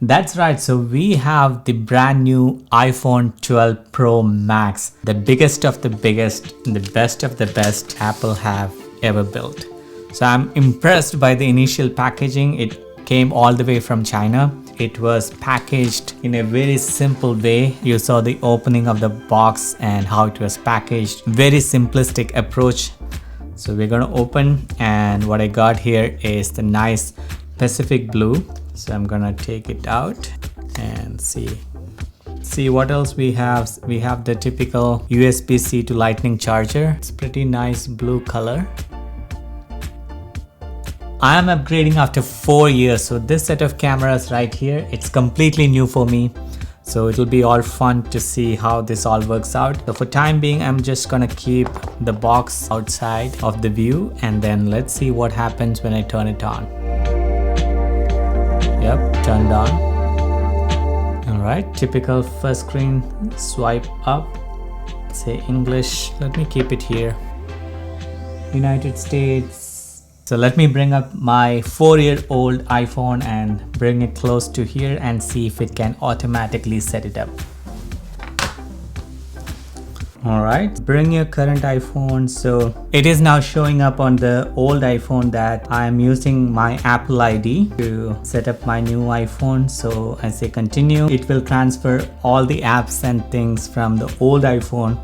That's right, so we have the brand new iPhone 12 Pro Max, the biggest of the biggest, the best of the best Apple have ever built. So I'm impressed by the initial packaging. It came all the way from China. It was packaged in a very simple way. You saw the opening of the box and how it was packaged. Very simplistic approach. So we're gonna open, and what I got here is the nice Pacific blue. So I'm gonna take it out and see what else we have. We have the typical USB-C to lightning charger. It's pretty nice blue color. I am upgrading after 4 years, so this set of cameras right here, it's completely new for me. So it'll be all fun to see how this all works out. So for time being, I'm just gonna keep the box outside of the view, and then let's see what happens when I turn it on. Yep, turned on. All right, typical first screen, swipe up, say English. Let me keep it here. United States. So let me bring up my 4-year-old iPhone and bring it close to here and see if it can automatically set it up. All right, bring your current iPhone. So it is now showing up on the old iPhone that I am using my Apple ID to set up my new iPhone. So I say continue. It will transfer all the apps and things from the old iPhone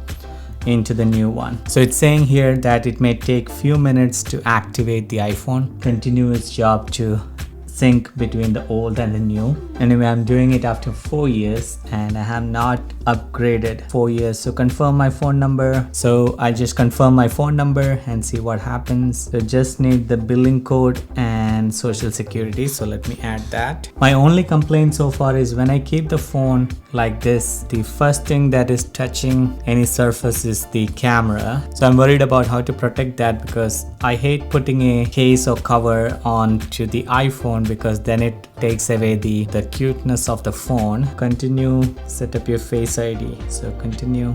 into the new one. So it's saying here that it may take few minutes to activate the iPhone, continue its job to sync between the old and the new. Anyway, I'm doing it after 4 years and I have not upgraded 4 years. So confirm my phone number. So I just confirm my phone number and see what happens. So just need the billing code and social security. So let me add that. My only complaint so far is when I keep the phone like this, the first thing that is touching any surface is the camera. So I'm worried about how to protect that because I hate putting a case or cover onto the iPhone because then it takes away the cuteness of the phone. Continue, set up your Face ID. So continue,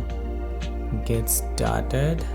get started.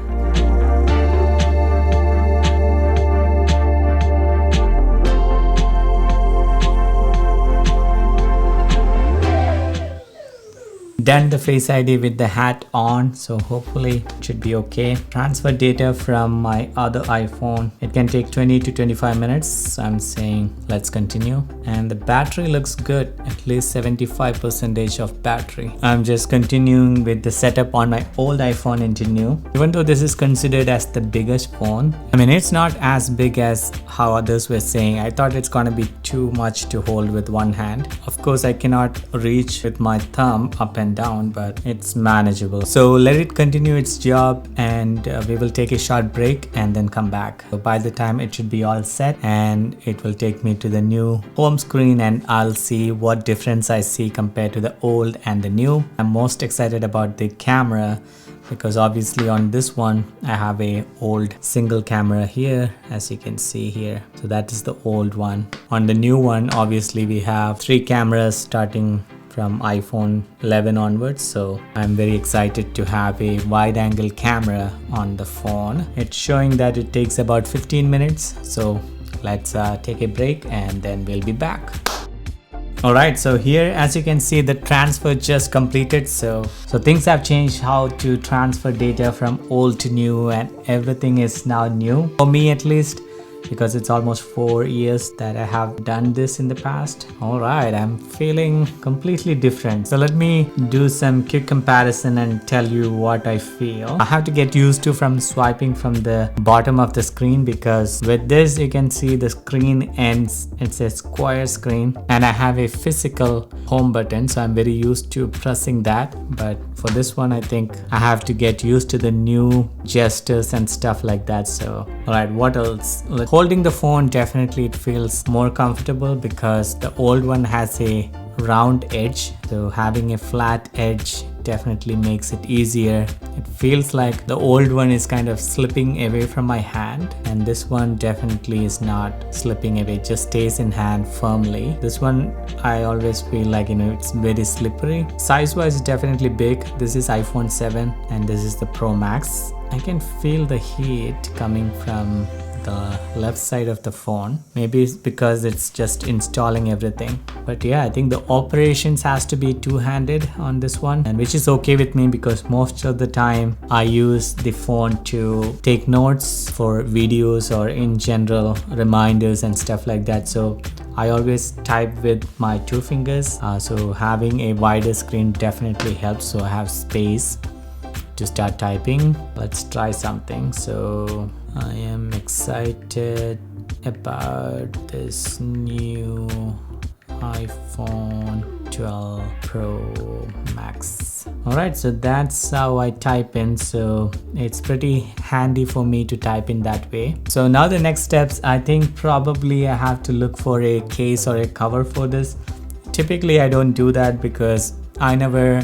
Done the Face ID with the hat on, so hopefully it should be okay. Transfer data from my other iPhone. It can take 20 to 25 minutes. So I'm saying let's continue. And the battery looks good, at least 75% of battery. I'm just continuing with the setup on my old iPhone into new. Even though this is considered as the biggest phone, I mean, it's not as big as how others were saying. I thought it's gonna be too much to hold with one hand. Of course, I cannot reach with my thumb up and down, but it's manageable. So let it continue its job and we will take a short break and then come back. So by the time it should be all set and it will take me to the new home screen and I'll see what difference I see compared to the old and the new. I'm most excited about the camera because obviously on this one I have a old single camera here, as you can see here. So that is the old one. On the new one, obviously we have 3 cameras starting from iPhone 11 onwards. So I'm very excited to have a wide angle camera on the phone. It's showing that it takes about 15 minutes. So let's take a break and then we'll be back. Alright, so here as you can see the transfer just completed. So things have changed how to transfer data from old to new and everything is now new. For me at least, because it's almost 4 years that I have done this in the past. Alright, I'm feeling completely different. So let me do some quick comparison and tell you what I feel. I have to get used to from swiping from the bottom of the screen because with this you can see the screen ends. It's a square screen and I have a physical home button, so I'm very used to pressing that. But for this one I think I have to get used to the new gestures and stuff like that. So alright, what else? Holding the phone, definitely it feels more comfortable because the old one has a round edge. So having a flat edge definitely makes it easier. It feels like the old one is kind of slipping away from my hand and this one definitely is not slipping away, just stays in hand firmly. This one I always feel like, it's very slippery. Size wise definitely big. This is iPhone 7 and this is the Pro Max. I can feel the heat coming from the left side of the phone. Maybe it's because it's just installing everything. But yeah, I think the operations has to be two-handed on this one, and which is okay with me because most of the time I use the phone to take notes for videos or in general reminders and stuff like that. So I always type with my two fingers. So having a wider screen definitely helps. So I have space to start typing. Let's try something. So I am excited about this new iPhone 12 Pro Max. Alright, so that's how I type in. So it's pretty handy for me to type in that way. So now the next steps, I think probably I have to look for a case or a cover for this. Typically I don't do that because I never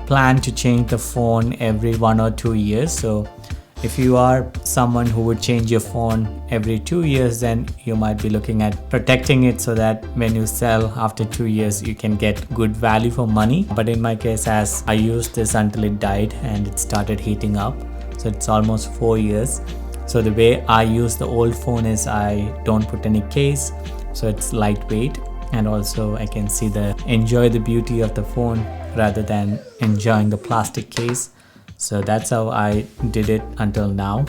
plan to change the phone every 1 or 2 years. So if you are someone who would change your phone every 2 years, then you might be looking at protecting it so that when you sell after 2 years, you can get good value for money. But in my case, as I used this until it died and it started heating up, so it's almost 4 years. So the way I use the old phone is I don't put any case, so it's lightweight, and also I can see enjoy the beauty of the phone rather than enjoying the plastic case. So that's how I did it until now.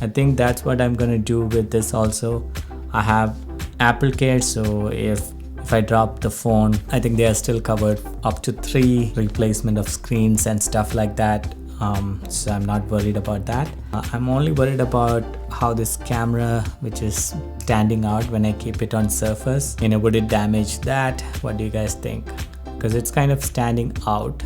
I think that's what I'm gonna do with this also. I have Apple Care, so if I drop the phone, I think they are still covered up to 3 replacement of screens and stuff like that. So I'm not worried about that. I'm only worried about how this camera, which is standing out when I keep it on surface, would it damage that? What do you guys think? Because it's kind of standing out.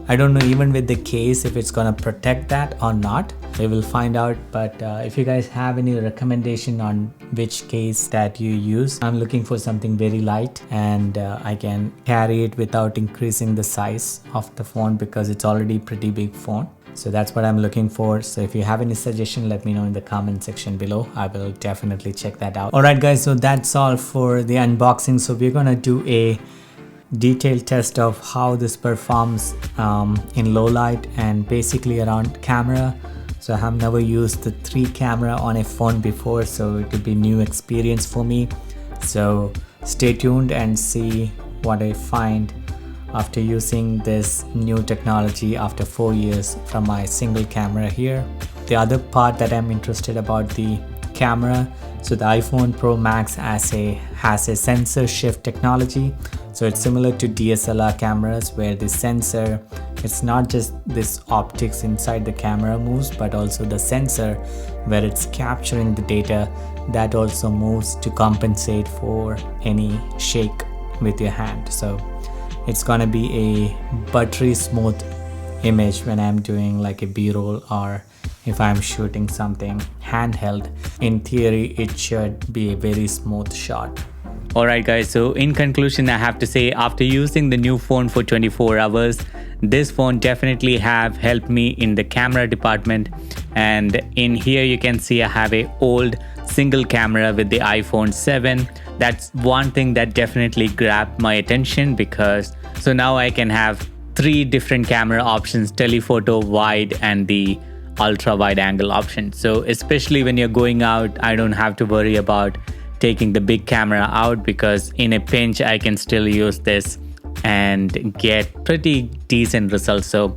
I don't know even with the case if it's gonna protect that or not. We will find out. But if you guys have any recommendation on which case that you use, I'm looking for something very light and I can carry it without increasing the size of the phone because it's already pretty big phone. So that's what I'm looking for. So if you have any suggestion, let me know in the comment section below. I will definitely check that out. Alright guys, so that's all for the unboxing. So we're gonna do a detailed test of how this performs in low light and basically around camera. So I have never used the 3 camera on a phone before, so it will be new experience for me. So stay tuned and see what I find after using this new technology after 4 years from my single camera here. The other part that I'm interested about the camera, so the iPhone Pro Max has a sensor shift technology. So it's similar to DSLR cameras where the sensor, it's not just this optics inside the camera moves, but also the sensor where it's capturing the data that also moves to compensate for any shake with your hand. So it's gonna be a buttery smooth image when I'm doing like a B-roll or if I'm shooting something handheld. In theory, it should be a very smooth shot. Alright guys, so in conclusion, I have to say after using the new phone for 24 hours, this phone definitely have helped me in the camera department. And in here you can see I have a old single camera with the iPhone 7. That's one thing that definitely grabbed my attention because so now I can have 3 different camera options: telephoto, wide, and the ultra wide angle option. So especially when you're going out, I don't have to worry about taking the big camera out because in a pinch I can still use this and get pretty decent results. So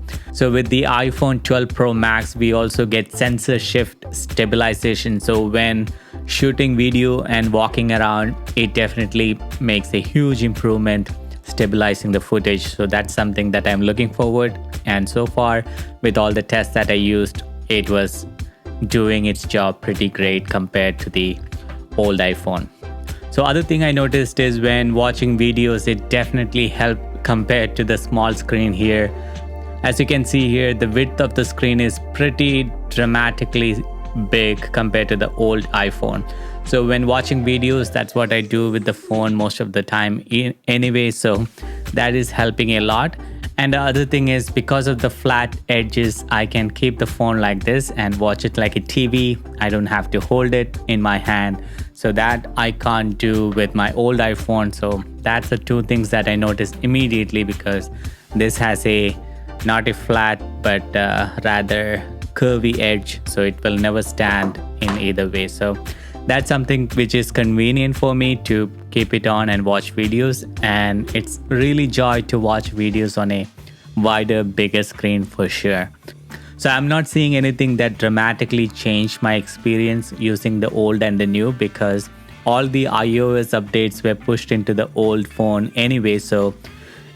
with the iPhone 12 Pro Max, we also get sensor shift stabilization. So when shooting video and walking around, it definitely makes a huge improvement stabilizing the footage. So that's something that I'm looking forward. And so far with all the tests that I used, it was doing its job pretty great compared to the old iPhone. So other thing I noticed is when watching videos, it definitely helped compared to the small screen here. As you can see here, the width of the screen is pretty dramatically big compared to the old iPhone. So when watching videos, that's what I do with the phone most of the time anyway. So that is helping a lot. And the other thing is because of the flat edges, I can keep the phone like this and watch it like a TV. I don't have to hold it in my hand. So that I can't do with my old iPhone. So that's the 2 things that I noticed immediately because this has not a flat, but rather curvy edge, so it will never stand in either way. So that's something which is convenient for me to keep it on and watch videos, and it's really joy to watch videos on a wider, bigger screen for sure. So I'm not seeing anything that dramatically changed my experience using the old and the new, because all the iOS updates were pushed into the old phone anyway, so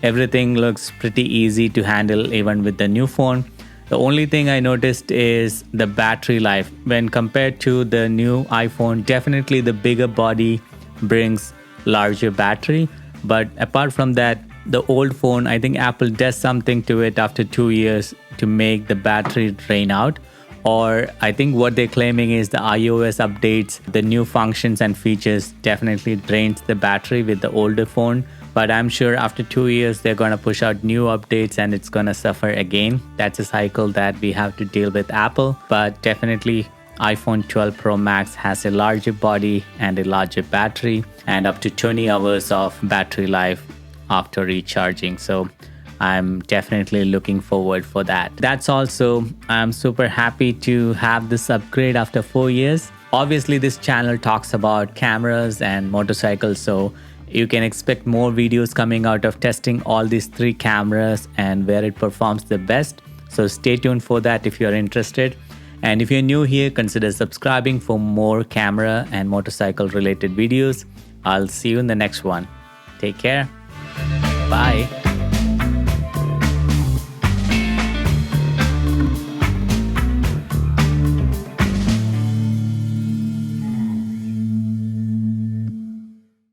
everything looks pretty easy to handle even with the new phone. The only thing I noticed is the battery life. When compared to the new iPhone, definitely the bigger body brings larger battery. But apart from that, the old phone, I think Apple does something to it after 2 years to make the battery drain out. Or I think what they're claiming is the iOS updates, the new functions and features definitely drains the battery with the older phone. But I'm sure after 2 years, they're going to push out new updates and it's going to suffer again. That's a cycle that we have to deal with Apple. But definitely iPhone 12 Pro Max has a larger body and a larger battery and up to 20 hours of battery life after recharging. So I'm definitely looking forward for that. That's also, I'm super happy to have this upgrade after 4 years. Obviously, this channel talks about cameras and motorcycles, so you can expect more videos coming out of testing all these 3 cameras and where it performs the best. So stay tuned for that if you're interested. And if you're new here, consider subscribing for more camera and motorcycle related videos. I'll see you in the next one. Take care. Bye.